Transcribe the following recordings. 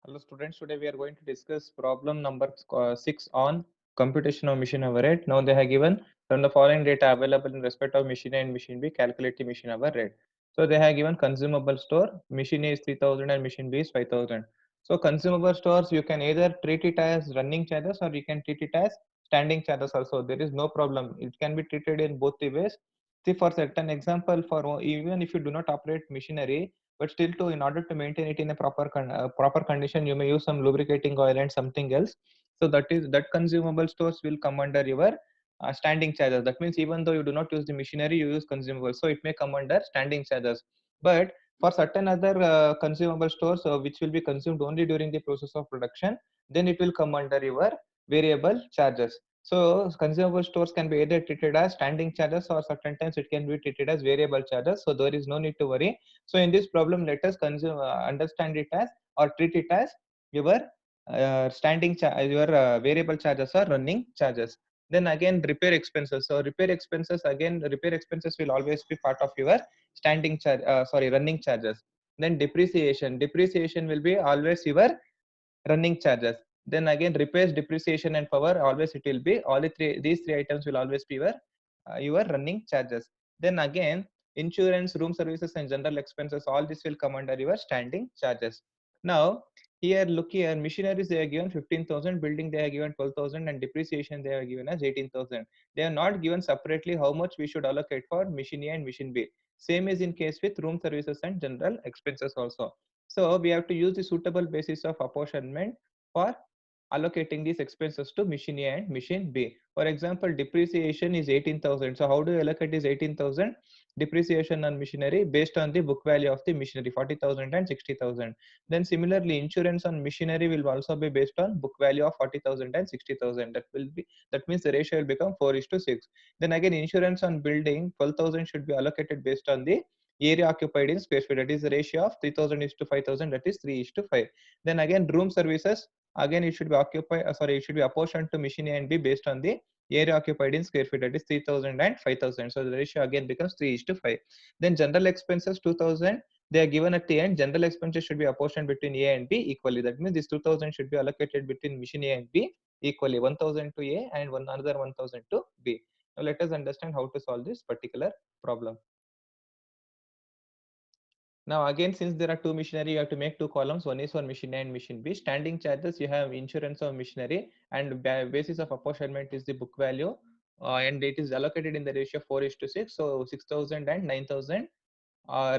Hello students, today we are going to discuss problem number 6 on computation of machine hour rate. Now they have given from the following data available in respect of machine A and machine B, calculate the machine hour rate. So they have given consumable store, machine A is 3000 and machine B is 5000. So consumable stores you can either treat it as running charges or you can treat it as standing charges also. There is no problem. It can be treated in both the ways. See, for certain example, for even if you do not operate machinery, but still to in order to maintain it in a proper condition, you may use some lubricating oil and something else. So that consumable stores will come under your standing charges. That means even though you do not use the machinery, you use consumables, so it may come under standing charges. But for certain other consumable stores which will be consumed only during the process of production, then it will come under your variable charges. So consumable stores can be either treated as standing charges or certain times it can be treated as variable charges. So there is no need to worry. So in this problem, let us understand it as or treat it as your your variable charges or running charges. Then again repair expenses. So repair expenses, again repair expenses will always be part of your standing charge. Sorry, running charges. Then depreciation. Depreciation will be always your running charges. Then again repairs, depreciation and power, always it will be all the three, these three items will always be your running charges. Then again insurance, room services and general expenses, all this will come under your standing charges. Now here look here, machineries they are given 15,000, building they are given 12,000 and depreciation they are given as 18,000. They are not given separately how much we should allocate for machine A and machine B. Same is in case with room services and general expenses also. So we have to use the suitable basis of apportionment for allocating these expenses to machine A and machine B. For example, depreciation is 18,000. So how do you allocate this 18,000? Depreciation on machinery based on the book value of the machinery 40,000 and 60,000. Then similarly, insurance on machinery will also be based on book value of 40,000 and 60,000. That means the ratio will become 4:6. Then again, insurance on building 12,000 should be allocated based on the area occupied in square feet. That is the ratio of 3,000 is to 5,000. That is 3:5. Then again, room services, again it should be it should be apportioned to machine A and B based on the area occupied in square feet. That is 3,000 and 5,000. So the ratio again becomes 3:5. Then general expenses 2,000. They are given at the end. General expenses should be apportioned between A and B equally. That means this 2,000 should be allocated between machine A and B equally. 1,000 to A and another 1,000 to B. Now let us understand how to solve this particular problem. Now again, since there are two machinery, you have to make two columns. One is for machine A and machine B. Standing charges, you have insurance of machinery, and basis of apportionment is the book value, and it is allocated in the ratio 4:6. So 6,000 and 9,000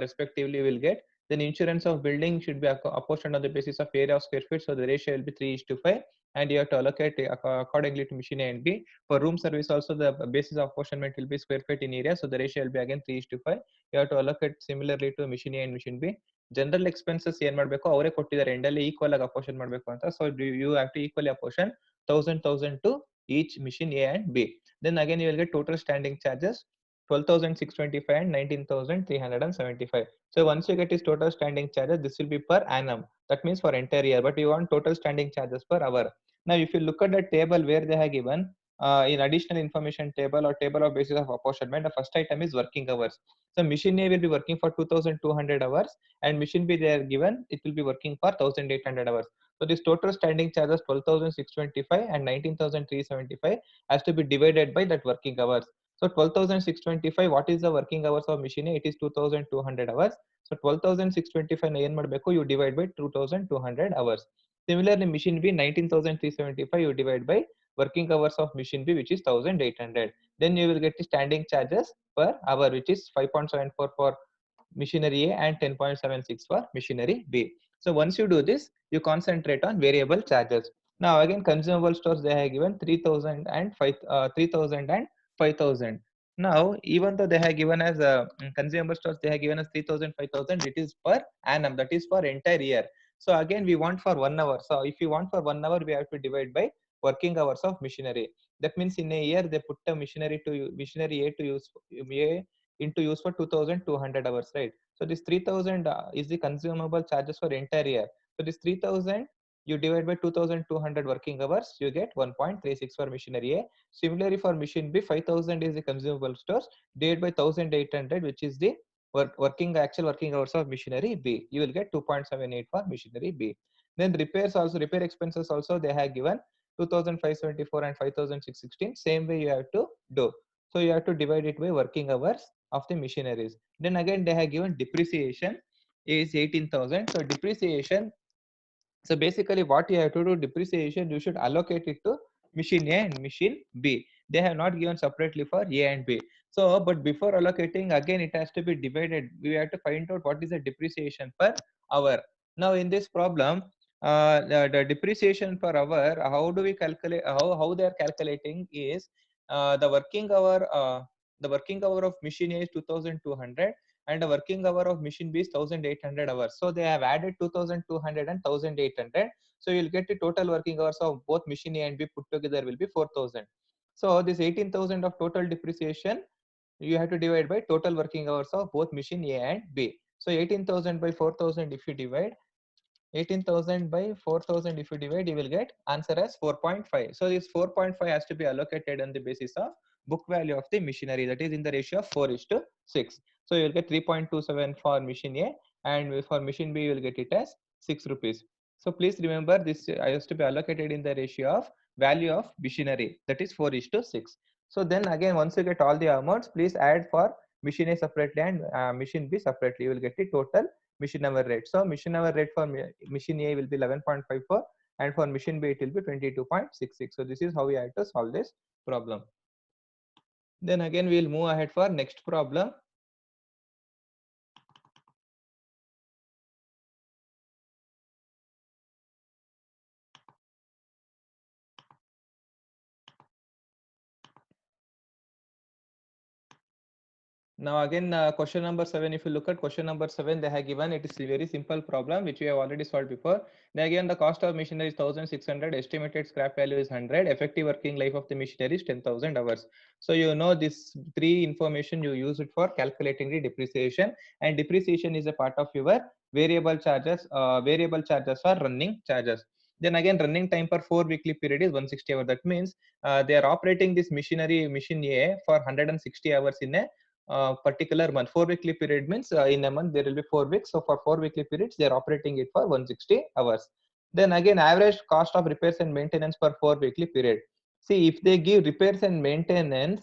respectively will get. Then insurance of building should be apportioned on the basis of area of square feet. So the ratio will be 3:5, and you have to allocate accordingly to machine A and B. For room service also the basis of apportionment will be square feet in area. So the ratio will be again 3:5. You have to allocate similarly to machine A and machine B. General expenses ಏನ್ ಮಾಡಬೇಕು ಅವರೇ ಕೊಟ್ಟಿದ್ದಾರೆ ಎಂಡಲ್ಲಿ equal ಆಗಿ apportion ಮಾಡಬೇಕು ಅಂತ so you have to equally apportion 1,000 to each machine A and B. Then again you will get total standing charges 12,625 and 19,375. So once you get this total standing charges, this will be per annum. That means for entire year, but you want total standing charges per hour. Now, if you look at the table where they have given in additional information table or table of basis of apportionment, the first item is working hours. So machine A will be working for 2,200 hours and machine B they are given, it will be working for 1,800 hours. So this total standing charges 12,625 and 19,375 has to be divided by that working hours. So 12,625, what is the working hours of machine A? It is 2,200 hours. So 12,625 ಏನು ಮಾಡಬೇಕು you divide by 2,200 hours. Similarly, machine B 19,375 you divide by working hours of machine B which is 1,800. Then you will get the standing charges per hour which is 5.74 for machinery A and 10.76 for machinery B. So once you do this, you concentrate on variable charges. Now again, consumable stores they have given 3,000 and 3,000 and 5,000. Now even though they have given as consumable stores they have given us 3,000, 5,000, it is per annum, that is for entire year. So again we want for 1 hour. So if you want for 1 hour, we have to divide by working hours of machinery. That means in a year they put a machinery A to use A into use for 2,200 hours, right? So this 3,000 is the consumable charges for entire year. So this 3,000 you divide by 2,200 working hours, you get 1.36 for machinery A. Similarly for machine B, 5,000 is the consumable stores, divided by 1,800 which is the actual working hours of machinery B. You will get 2.78 for machinery B. Then repairs also, repair expenses also they have given 2574 and 5616. Same way you have to do. So you have to divide it by working hours of the machineries. Then again they have given depreciation is 18,000. So depreciation, so basically what you have to do, depreciation you should allocate it to machine A and machine B. They have not given separately for A and B. So but before allocating, again it has to be divided. We have to find out what is the depreciation per hour. Now in this problem, the depreciation per hour, how do we calculate, how they are calculating is the working hour of machine A is 2200 and the working hour of machine B is 1800 hours. So they have added 2200 and 1800. So you'll get the total working hours of both machine A and B put together will be 4000. So this 18,000 of total depreciation you have to divide by total working hours of both machine A and B. So 18,000 by 4000 if you divide, 18,000 by 4000 if you divide, you will get answer as 4.5. So this 4.5 has to be allocated on the basis of book value of the machinery, that is in the ratio of 4:6. So you will get 3.27 for machine A, and for machine B you will get it as 6 rupees. So please remember this has to be allocated in the ratio of value of machinery, that is 4:6. So then again once you get all the amounts, please add for machine A separately and machine B separately. You will get the total machine hour rate. So machine hour rate for machine A will be 11.54 and for machine B it will be 22.66. So this is how we have to solve this problem. Then again we will move ahead for next problem. Now again question number 7, if you look at question number 7, they have given, it is a very simple problem which we have already solved before. They again the cost of machinery is 1600, estimated scrap value is 100, effective working life of the machinery is 10,000 hours. So you know this three information you use it for calculating the depreciation, and depreciation is a part of your variable charges. Variable charges are running charges. Then again running time per 4 weekly period is 160 hours. That means they are operating this machinery machine A for 160 hours in a particular month. 4 weekly period means in a month there will be 4 weeks. So for 4 weekly periods, they are operating it for 160 hours. Then again, average cost of repairs and maintenance per 4 weekly period. See, if they give repairs and maintenance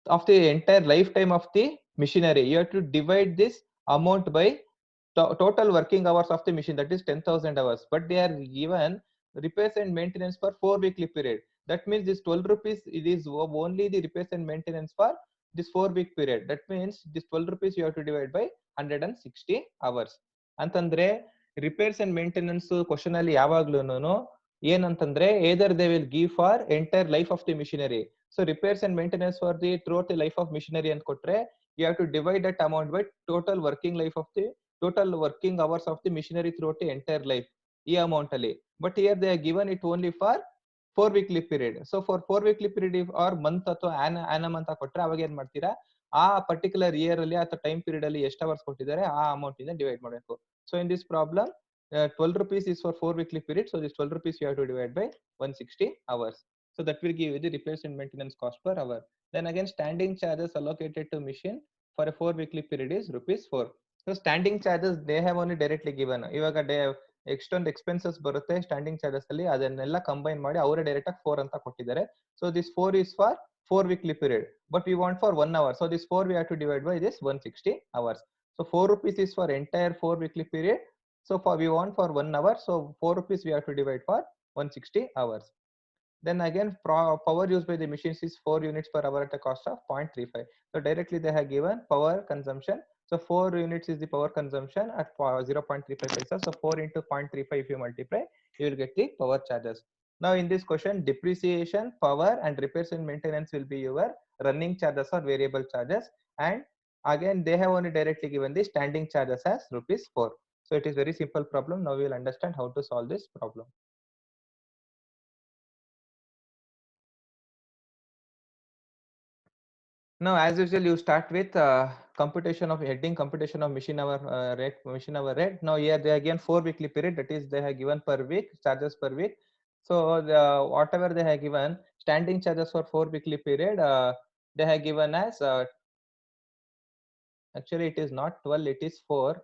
of the entire lifetime of the machinery, you have to divide this amount by total working hours of the machine, that is 10,000 hours. But they are given repairs and maintenance for 4 weekly period. That means this 12 rupees, it is only the repairs and maintenance for this 4 week period. That means this 12 rupees you have to divide by 160 hours. ಅಂತಂದ್ರೆ repairs and maintenance question ಅಲ್ಲಿ ಯಾವಾಗ್ಲೂನು ಏನಂತಂದ್ರೆ either they will give for entire life of the machinery. So repairs and maintenance for the throughout the life of machinery ಅಂತ ಕೊಟ್ರೆ you have to divide that amount by total working life of the total working hours of the machinery throughout the entire life ಈ amount ಅಲ್ಲಿ. But here they are given it only for 4 weekly period. So for 4 weekly period or month ಅಥವಾ annum ಅಂತ ಕೊಟ್ರೆ ಅವಾಗ ಏನ್ ಮಾಡ್ತೀರಾ, ಆ particular year ಅಲ್ಲಿ ಅಥವಾ ಟೈಮ್ ಪೀರಿಯಡ್ ಅಲ್ಲಿ ಎಷ್ಟು ಅವರ್ಸ್ ಕೊಟ್ಟಿದ್ದಾರೆ ಆ ಅಮೌಂಟ್ ಇಂದ ಡಿವೈಡ್ ಮಾಡಬೇಕು. So in this problem 12 rupees is for 4 weekly period. So this 12 rupees you have to divide by 160 hours. So that will give you the repairs and maintenance cost per hour. Then again standing charges allocated to machine for a 4 weekly period is rupees 4. So standing charges they have only directly given. ಇವಾಗ external expenses ಬರುತ್ತೆ standing charges ಅಲ್ಲಿ, ಅದನ್ನೆಲ್ಲ combine ಮಾಡಿ ಅವರೇ direct ಆಗಿ 4 ಅಂತ ಕೊಟ್ಟಿದ್ದಾರೆ. So this 4 is for 4 weekly period, but we want for 1 hour. So this 4 we have to divide by this 160 hours. So 4 rupees is for entire 4 weekly period. So for we want for 1 hour, so 4 rupees we have to divide for 160 hours. Then again power used by the machines is 4 units per hour at a cost of 0.35. So directly they have given power consumption. So 4 units is the power consumption at 0.35 paisa. So 4 into 0.35 if you multiply, you will get the power charges. Now in this question, depreciation, power and repairs and maintenance will be your running charges or variable charges. And again they have only directly given the standing charges as rupees 4. So it is very simple problem. Now we will understand how to solve this problem. Now, as usual, you start with computation of heading, computation of machine hour rate, machine hour rate. Now here they again 4 weekly period, that is they have given per week, charges per week. So whatever they have given, standing charges for 4 weekly period, they have given as actually it is not 12, it is 4.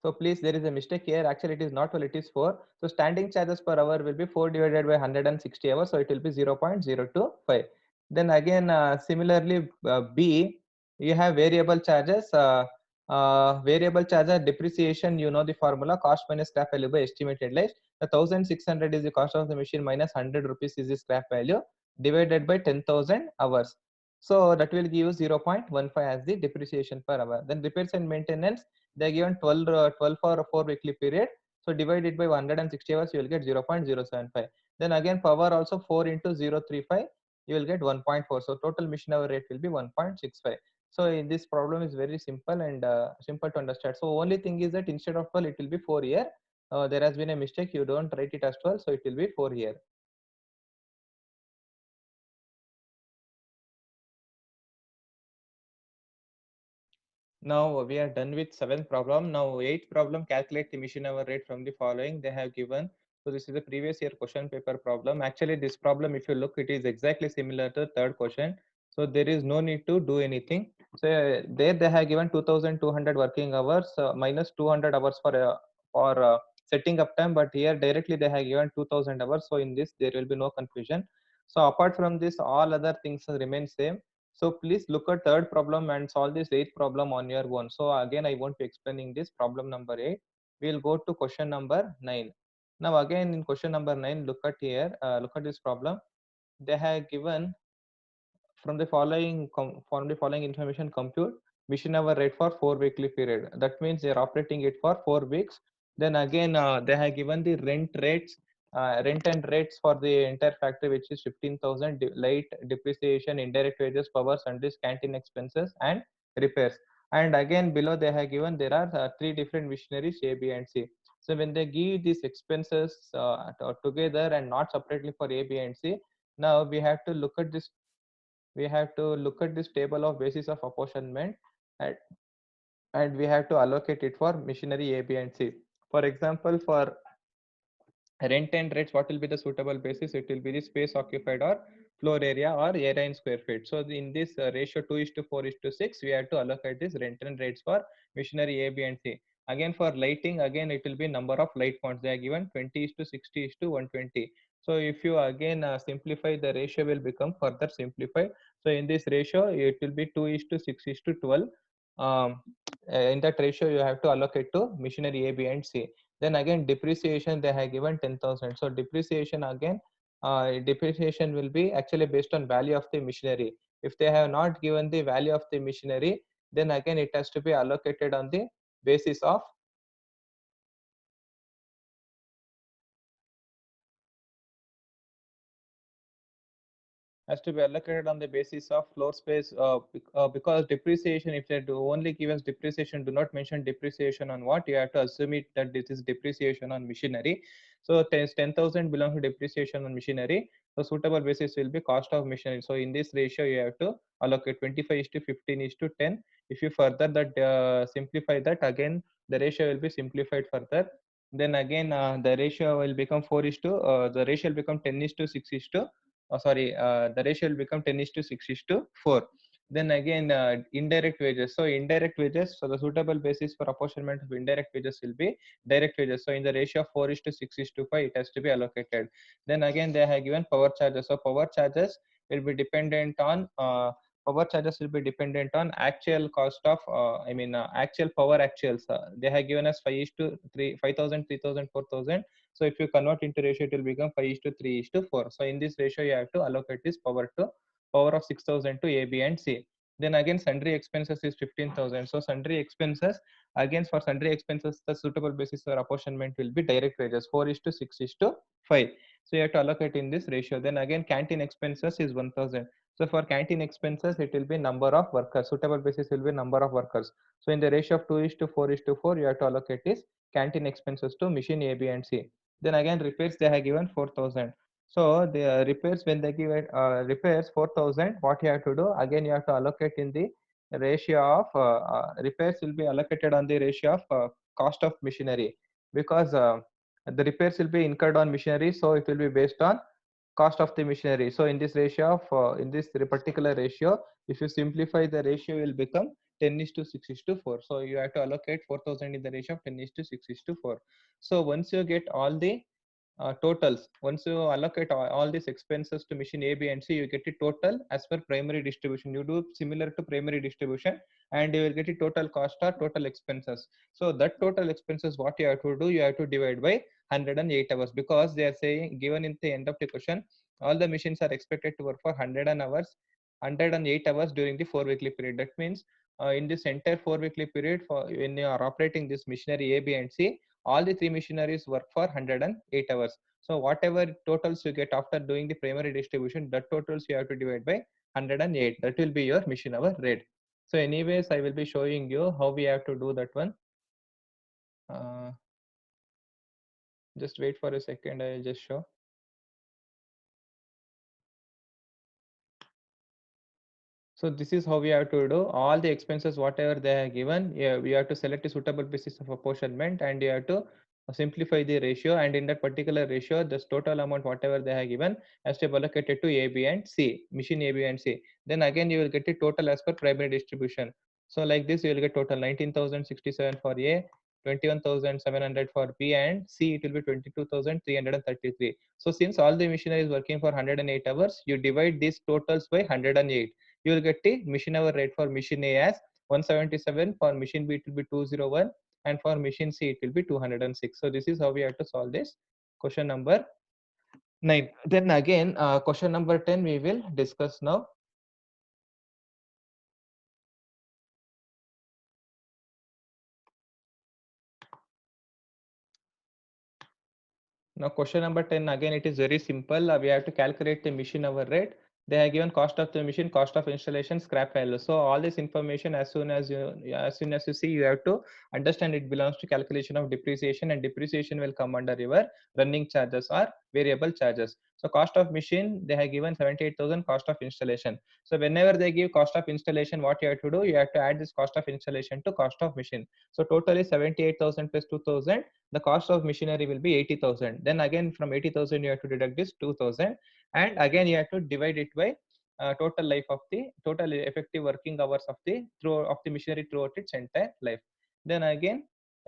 So please, there is a mistake here. Actually, it is not 12, it is 4. So standing charges per hour will be 4 divided by 160 hours. So it will be 0.025. Then again, similarly, B, you have variable charges. Variable charges depreciation, you know the formula, cost minus scrap value by estimated life. The 1600 is the cost of the machine minus 100 rupees is the scrap value divided by 10,000 hours. So that will give you 0.15 as the depreciation per hour. Then repairs and maintenance, they are given 12 for a 4 weekly period. So divide it by 160 hours, you will get 0.075. Then again power also 4 into 0.35, you will get 1.4. So total machine hour rate will be 1.65. So in this problem is very simple and simple to understand. So only thing is that instead of 12, it will be 4 here. There has been a mistake. You don't write it as 12, so it will be 4 here. Now we are done with 7th problem. Now 8th problem, calculate the machine hour rate from the following they have given. So this is a previous year question paper problem. Actually, this problem, if you look, it is exactly similar to the third question. So there is no need to do anything. So there they have given 2200 working hours minus 200 hours for setting up time. But here directly they have given 2000 hours. So in this there will be no confusion. So apart from this, all other things remain same. So please look at third problem and solve this eighth problem on your own. So again, I won't be explaining this problem number 8. We'll go to question number 9. Now again in question number 9, look at here, look at this problem. They have given from the following information compute machine hour rate for 4 weekly period. That means they're operating it for 4 weeks. Then again, they have given the rent and rates for the entire factory, which is 15,000, light depreciation, indirect wages, power, sundries, canteen expenses, and repairs. And again below they have given there are three different machineries A, B, and C. So when they give these expenses together and not separately for A, B, and C, now we have to look at this table of basis of apportionment, and, and we have to allocate it for machinery A, B, and C. For example, for rent and rates, what will be the suitable basis? It will be the space occupied or floor area or area in square feet. So in this ratio 2:4:6, we have to allocate this rent and rates for machinery A, B, and C. Again for lighting, again it will be number of light points. They are given 20:60:120. So if you again simplify, the ratio will become further simplified. So in this ratio, it will be 2:6:12. Um, in that ratio, you have to allocate to machinery A, B, and C. Then again depreciation, they have given 10,000. So depreciation again, depreciation will be actually based on value of the machinery. If they have not given the value of the machinery, then again it has to be allocated on the basis of has to be allocated on the basis of floor space, because depreciation, if they do only give us depreciation, do not mention depreciation on what, you have to assume it that this is depreciation on machinery. So 10,000 belongs to depreciation on machinery. The suitable basis will be cost of machinery. So in this ratio, you have to allocate 25:15:10. If you further that simplify that, again the ratio will be simplified further. Then again the ratio will become 4 is to the ratio will become 10 is to 6 is to the ratio will become 10 is to 6 is to 4. Then again indirect wages. So indirect wages, so the suitable basis for apportionment of indirect wages will be direct wages. So in the ratio of 4 is to 6 is to 5, it has to be allocated. Then again they have given power charges. So power charges will be dependent on actual cost of actual power actuals. They have given us 5 is to 3, 5,000, 3,000, 4,000. So if you convert into ratio, it will become 5 is to 3 is to 4. So in this ratio, you have to allocate this power of 6,000 to A, B, and C. Then again, sundry expenses is 15,000. So sundry expenses, again for sundry expenses, the suitable basis for apportionment will be direct wages, 4 is to 6 is to 5. So you have to allocate in this ratio. Then again, canteen expenses is 1,000. So for canteen expenses, it will be number of workers. Suitable basis will be number of workers. So in the ratio of 2 is to 4 is to 4, you have to allocate this canteen expenses to machine A, B, and C. Then again repairs, they have given 4,000. So the repairs, when they give it repairs 4,000, what you have to do, again you have to allocate in the ratio of repairs will be allocated on the ratio of cost of machinery, because the repairs will be incurred on machinery, so it will be based on cost of the machinery. So in this ratio of in this particular ratio, if you simplify the ratio, will become 10 is to 6 is to 4. So you have to allocate 4,000 in the ratio of 10 is to 6 is to 4. So once you get all the totals, once you allocate all these expenses to machine A, B, and C, you get the total as per primary distribution. You do similar to primary distribution, and you will get the total cost or total expenses. So that total expenses, what you have to do, you have to divide by 108 hours, because they are saying, given in the end of the question, all the machines are expected to work for 108 hours during the 4-weekly period. That means in this entire 4-weekly period, for when you are operating this machinery A, B, and C, all the three machineries work for 108 hours. So whatever totals you get after doing the primary distribution, that totals you have to divide by 108. That will be your machine hour rate. So anyways, I will be showing you how we have to do that one. Just wait for a second, I will just show. So this is how we have to do all the expenses, whatever they are given. Yeah, we have to select a suitable basis of apportionment, and you have to simplify the ratio. And in that particular ratio, this total amount, whatever they have given, has to be allocated to A, B, and C, machine A, B, and C. Then again, you will get the total as per primary distribution. So like this, you will get total 19,067 for A, 21,700 for B, and C, it will be 22,333. So since all the machinery is working for 108 hours, you divide these totals by 108. You will get the machine hour rate for machine A as 177, for machine B it will be 201, and for machine C it will be 206. So this is how we have to solve this question number 9. Then again, question number 10 we will discuss now. Now question number 10, again it is very simple. We have to calculate the machine hour rate. They have given cost of the machine, cost of installation, scrap value. So all this information, as soon as you see, you have to understand it belongs to calculation of depreciation, and depreciation will come under your running charges or variable charges. So cost of machine, they have given 78,000, cost of installation. So whenever they give cost of installation, what you have to do, you have to add this cost of installation to cost of machine. So totally 78,000 plus 2,000, the cost of machinery will be 80,000. Then again from 80,000 you have to deduct this 2,000, and again you have to divide it by total life of the total effective working hours of the machinery throughout its entire life. Then again,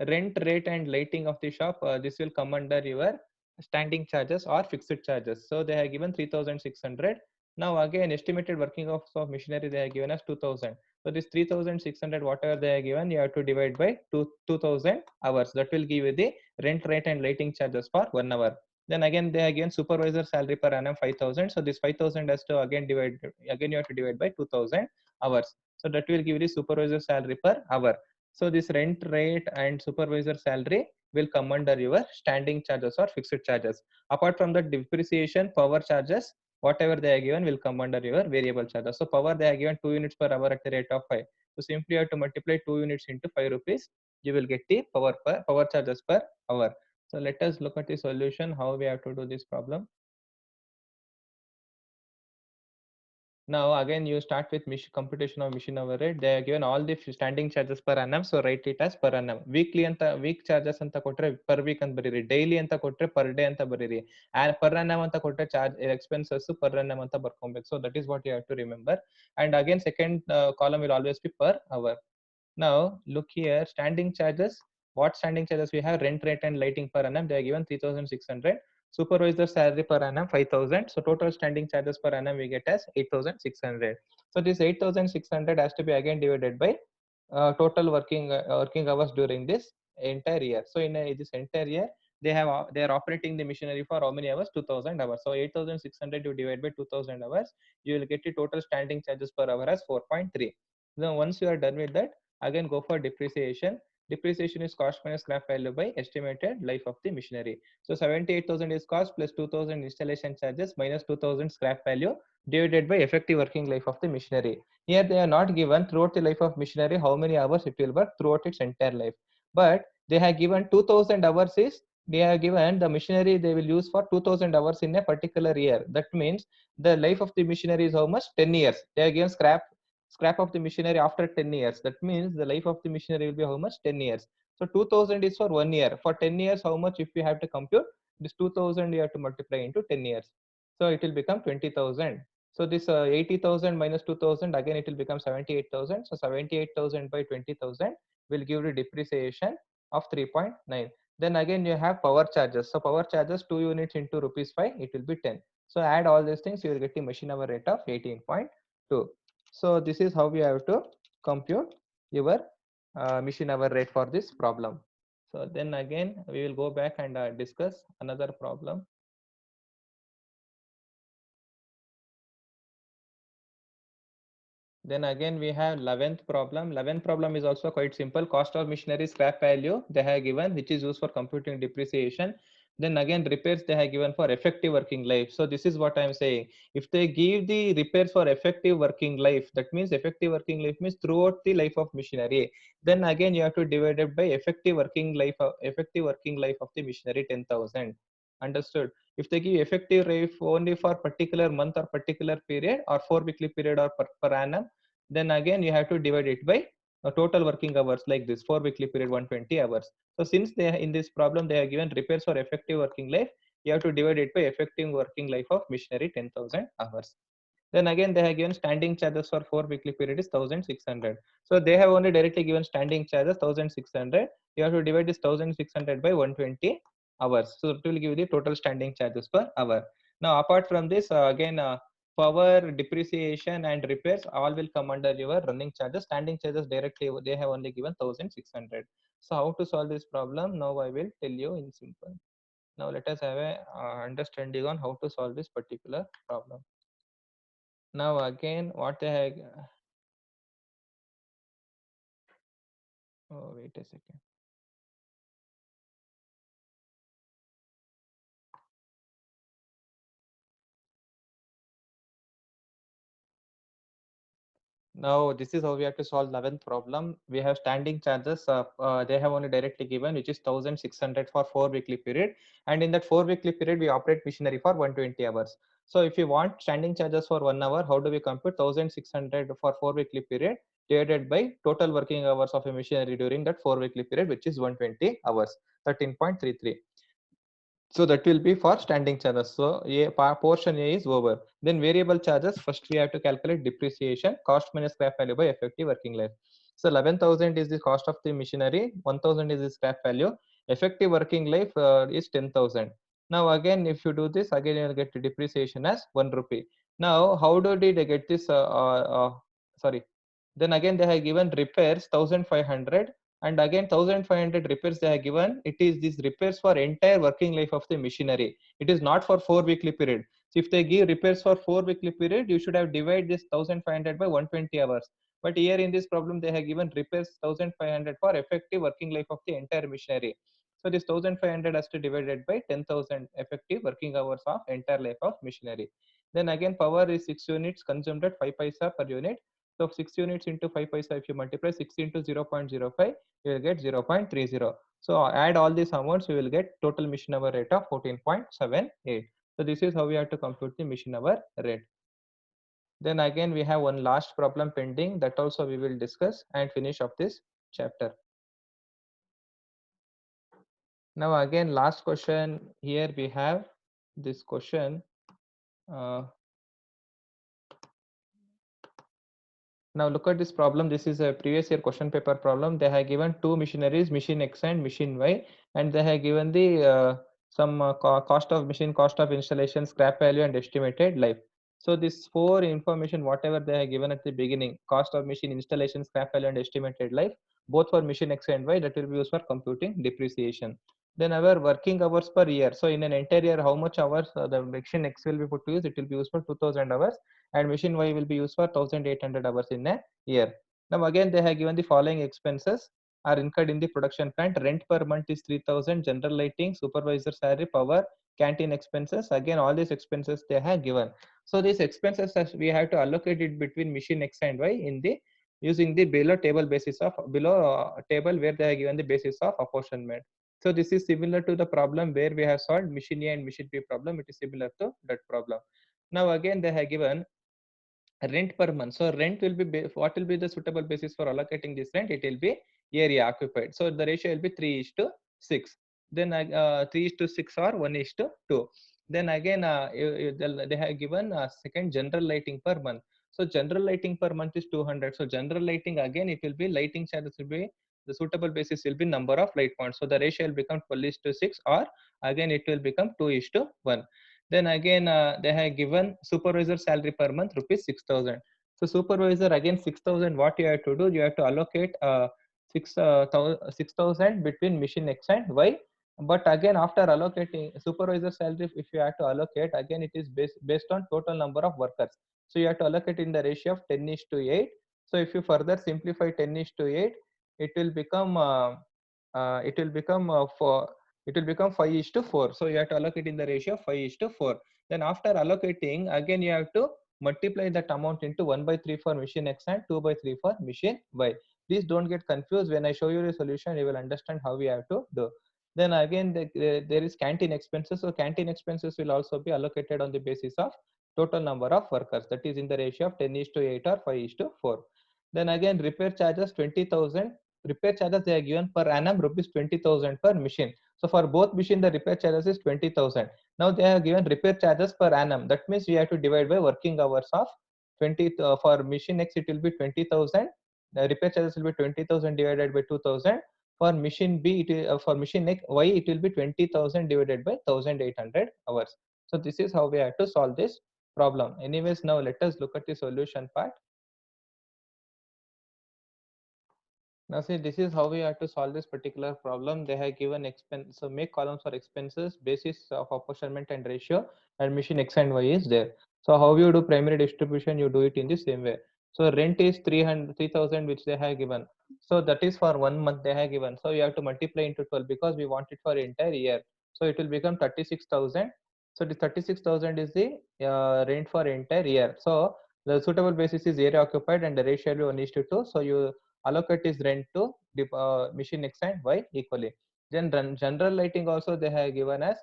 rent, rate, and lighting of the shop, this will come under your standing charges or fixed charges. So they have given 3,600. Now again, estimated working hours of machinery they have given us 2,000. So this 3,600, whatever they are given, you have to divide by 2,000 hours. That will give you the rent, rate, and lighting charges for 1 hour. Then again, they again supervisor salary per annum 5,000. So this 5,000 has to again divide. Again, you have to divide by 2,000 hours. So that will give you the supervisor salary per hour. So this rent, rate, and supervisor salary will come under your standing charges or fixed charges. Apart from the depreciation, power charges, whatever they are given will come under your variable charges. So power they are given 2 units per hour at the rate of 5. So simply you have to multiply 2 units into 5 rupees. You will get the power charges per hour. So let us look at the solution, how we have to do this problem. Now again you start with computation of machine hour rate. They are given all the standing charges per annum, so write it as per annum. Weekly anta week charges anta kotre per week anta bariri, daily anta kotre per day anta bariri, and per annum anta kotre charge expenses per annum anta barkombeku. So that is what you have to remember. And again second column will always be per hour. Now look here, standing charges. What standing charges we have? Rent, rate, and lighting per annum. They are given 3,600. Supervisor salary per annum 5,000. So total standing charges per annum we get as 8,600. So this 8,600 has to be again divided by total working hours during this entire year. So in this entire year, they are operating the machinery for how many hours? 2,000 hours. So 8,600 you divide by 2,000 hours, you will get the total standing charges per hour as 4.3. Now once you are done with that, again go for depreciation. Depreciation is cost minus scrap value by estimated life of the machinery. So 78,000 is cost plus 2,000 installation charges minus 2,000 scrap value divided by effective working life of the machinery. Here they are not given throughout the life of machinery how many hours it will work throughout its entire life, but they have given 2,000 hours is they have given the machinery they will use for 2,000 hours in a particular year. That means the life of the machinery is how much? 10 years. They are given scrap of the machinery after 10 years. That means the life of the machinery will be how much? 10 years. So 2,000 is for 1 year. For 10 years, how much if you have to compute? This 2,000 you have to multiply into 10 years. So it will become 20,000. So this 80,000 minus 2,000, again it will become 78,000. So 78,000 by 20,000 will give you depreciation of 3.9. Then again you have power charges. So power charges 2 units into rupees 5, it will be 10. So add all these things, you will get the machine hour rate of 18.2. So this is how we have to compute your machine hour rate for this problem. So then again we will go back and discuss another problem. Then again we have 11th problem. 11th problem is also quite simple. Cost of machinery scrap value they have given, which is used for computing depreciation. Then again repairs they have given for effective working life. So this is what I am saying. If they give the repairs for effective working life, that means effective working life means throughout the life of machinery. Then again you have to divide it by effective working life of the machinery 10,000. Understood? If they give effective life only for particular month or particular period or 4 weekly period or per annum, then again you have to divide it by total working hours, like this 4 weekly period 120 hours. So since they in this problem they have given repairs for effective working life, you have to divide it by effective working life of machinery 10,000 hours. Then again they have given standing charges for 4 weekly period is 1,600. So they have only directly given standing charges 1,600. You have to divide this 1,600 by 120 hours. So it will give you the total standing charges per hour. Now apart from this, again power, depreciation and repairs all will come under your running charges. Standing charges directly they have only given 1,600. So how to solve this problem? Now I will tell you in simple. Now let us have a understanding on how to solve this particular problem. Now again, what the heck? Oh, wait a second. Now this is how we have to solve 11th problem. We have standing charges. They have only directly given, which is 1,600 for 4 weekly period. And in that 4 weekly period, we operate machinery for 120 hours. So if you want standing charges for 1 hour, how do we compute 1,600 for 4 weekly period divided by total working hours of a machinery during that 4 weekly period, which is 120 hours, 13.33. So that will be for standing charges. So portion A is over. Then variable charges, first we have to calculate depreciation, cost minus scrap value by effective working life. So 11,000 is the cost of the machinery, 1,000 is the scrap value, effective working life is 10,000. Now again, if you do this, again you will get the depreciation as 1 rupee. Now how did they get this? Sorry. Then again they have given repairs 1,500, and again 1,500 repairs they have given. It is this repairs for entire working life of the machinery. It is not for 4 weekly period. So if they give repairs for 4 weekly period, you should have divided this 1,500 by 120 hours. But here in this problem they have given repairs 1,500 for effective working life of the entire machinery. So this 1,500 has to divided by 10,000 effective working hours of entire life of machinery. Then again power is 6 units consumed at 5 paisa per unit. So 6 units into 5 paisa, if you multiply 6 into 0.05, you will get 0.30. So add all these amounts, you will get total machine hour rate of 14.78. So this is how we have to compute the machine hour rate. Then again, we have one last problem pending, that also we will discuss and finish up this chapter. Now again, last question here we have this question. Now look at this problem. This is a previous year question paper problem. They have given two machineries, machine X and machine Y, and they have given the some cost of machine, cost of installation, scrap value, and estimated life. So this four information, whatever they have given at the beginning, cost of machine, installation, scrap value, and estimated life, both for machine X and Y, that will be used for computing depreciation. Then our working hours per year. So in an entire year, how much hours the machine X will be put to use? It will be used for 2,000 hours, and machine Y will be used for 1,800 hours in a year. Now again they have given the following expenses are incurred in the production plant. Rent per month is 3,000, general lighting, supervisor salary, power, canteen expenses. Again all these expenses they have given. So these expenses we have to allocate it between machine X and Y in the using the below table basis of table where they have given the basis of apportionment. So this is similar to the problem where we have solved machine A and machine B problem. It is similar to that problem. Now again they have given rent per month. So rent will be what will be the suitable basis for allocating this rent? It will be area occupied. So the ratio will be 3:6. Then 3:6 or 1:2. Then again, they have given second general lighting per month. So general lighting per month is 200. So general lighting, again it will be lighting charges will be the suitable basis will be number of light points. So the ratio will become 12:6, or again it will become 2:1. Then again they have given supervisor salary per month rupees 6,000. So supervisor, again 6,000, what you have to do, you have to allocate 6,000 between machine X and Y. But again, after allocating supervisor salary, if you have to allocate, again it is based on total number of workers. So you have to allocate in the ratio of 10:8. So if you further simplify 10:8, it will become it will become for it will become 5:4. So you have to allocate in the ratio of 5:4. Then after allocating, again you have to multiply that amount into 1/3 for machine X and 2/3 for machine Y. Please don't get confused. When I show you the solution, you will understand how we have to do. Then again, there is canteen expenses. So canteen expenses will also be allocated on the basis of total number of workers. That is in the ratio of 10:8 or 5:4. Then again, repair charges 20,000. Repair charges they are given per annum rupees 20,000 per machine. So for both machine, the repair charges is 20,000. Now they have given repair charges per annum. That means we have to divide by working hours of 20. For machine X, it will be 20,000. The repair charges will be 20,000 divided by 2,000. For machine B, for machine Y, it will be 20,000 divided by 1,800 hours. So this is how we have to solve this problem. Anyways, now let us look at the solution part. Now see, this is how we have to solve this particular problem. They have given expense, so make columns for expenses, basis of apportionment and ratio, and machine X and Y is there. So how you do primary distribution, you do it in the same way. So rent is 3,000 which they have given. So that is for 1 month they have given. So you have to multiply into 12 because we want it for entire year. So it will become 36,000. So the 36,000 is the rent for entire year. So the suitable basis is area occupied and the ratio will be 1:2. So you allocate is rent to the machine X and Y equally. Then general lighting also they have given as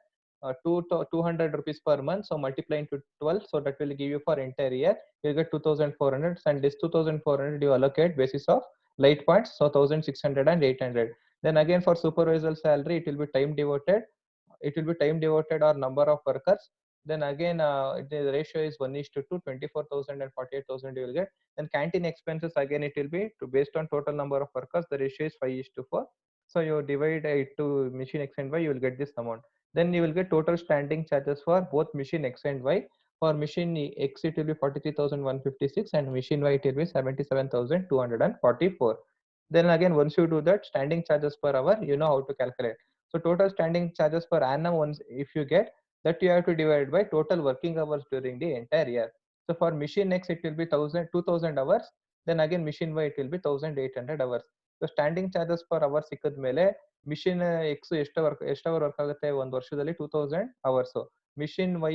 200 rupees per month. So multiply into 12. So that will give you for entire year. You get 2,400, and this 2,400 you allocate basis of light points. So 1,600 and 800. Then again for supervisor salary, it will be time devoted. It will be time devoted or number of workers. Then again the ratio is 1:2, 24,000 and 48,000 you will get. Then canteen expenses, again it will be based on total number of workers. The ratio is 5:4. So you divide it to machine X and Y, you will get this amount. Then you will get total standing charges for both machine X and Y. For machine X it will be 43,156 and machine Y it will be 77,244. Then again, once you do that, standing charges per hour, you know how to calculate. So total standing charges per annum, once if you get that, you have to divide by total working hours during the entire year. So for machine X it will be 2,000 hours. Then again machine Y it will be 1,800 hours. So standing charges per hour ಸಿಕ್ಕದ ಮೇಲೆ machine X ಎಷ್ಟು hour work ಆಗುತ್ತೆ ಒಂದು ವರ್ಷದಲ್ಲಿ 2,000 hours. Machine Y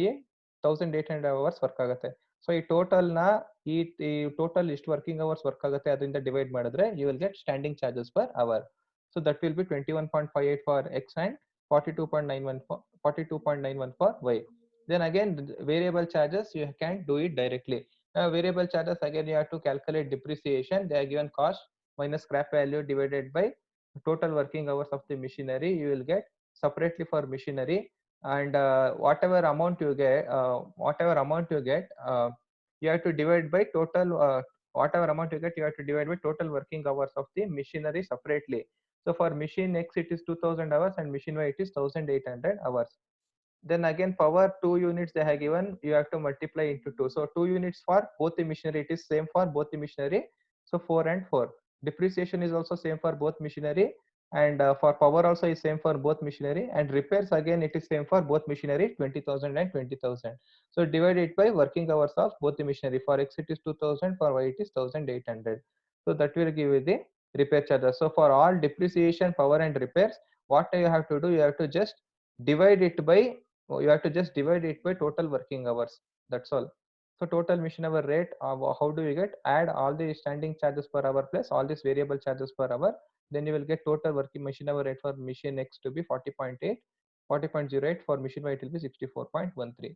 1,800 hours work ಆಗುತ್ತೆ. So ಈ total ನ ಈ ಟೋಟಲ್ ಎಷ್ಟು ವರ್ಕಿಂಗ್ ಅವರ್ಸ್ ವರ್ಕ್ ಆಗುತ್ತೆ ಅದರಿಂದ ಡಿವೈಡ್ ಮಾಡಿದ್ರೆ you will get standing charges per hour. So that will be 21.58 for X and 42.91 for Y. Then again, variable charges you can do it directly. Now variable charges, again you have to calculate depreciation. They are given cost minus scrap value divided by total working hours of the machinery. You will get separately for machinery, and whatever amount you get, you have to divide by total. Whatever amount you get, you have to divide by total working hours of the machinery separately. So for machine X it is 2,000 hours and machine Y it is 1,800 hours. Then again power 2 units they have given, you have to multiply into 2. So 2 units for both the machinery, it is same for both the machinery. So 4 and 4. Depreciation is also same for both machinery, and for power also is same for both machinery, and repairs again it is same for both machinery, 20,000 and 20,000. So divide it by working hours of both the machinery. For X it is 2,000, for Y it is 1,800. So that will give you the repair charges. So for all depreciation, power and repairs, what you have to do, you have to just divide it by total working hours. That's all. So total machine hour rate, how do you get? Add all the standing charges per hour plus all these variable charges per hour. Then you will get total working machine hour rate for machine X to be 40.8, 40.08. For machine Y it will be 64.13.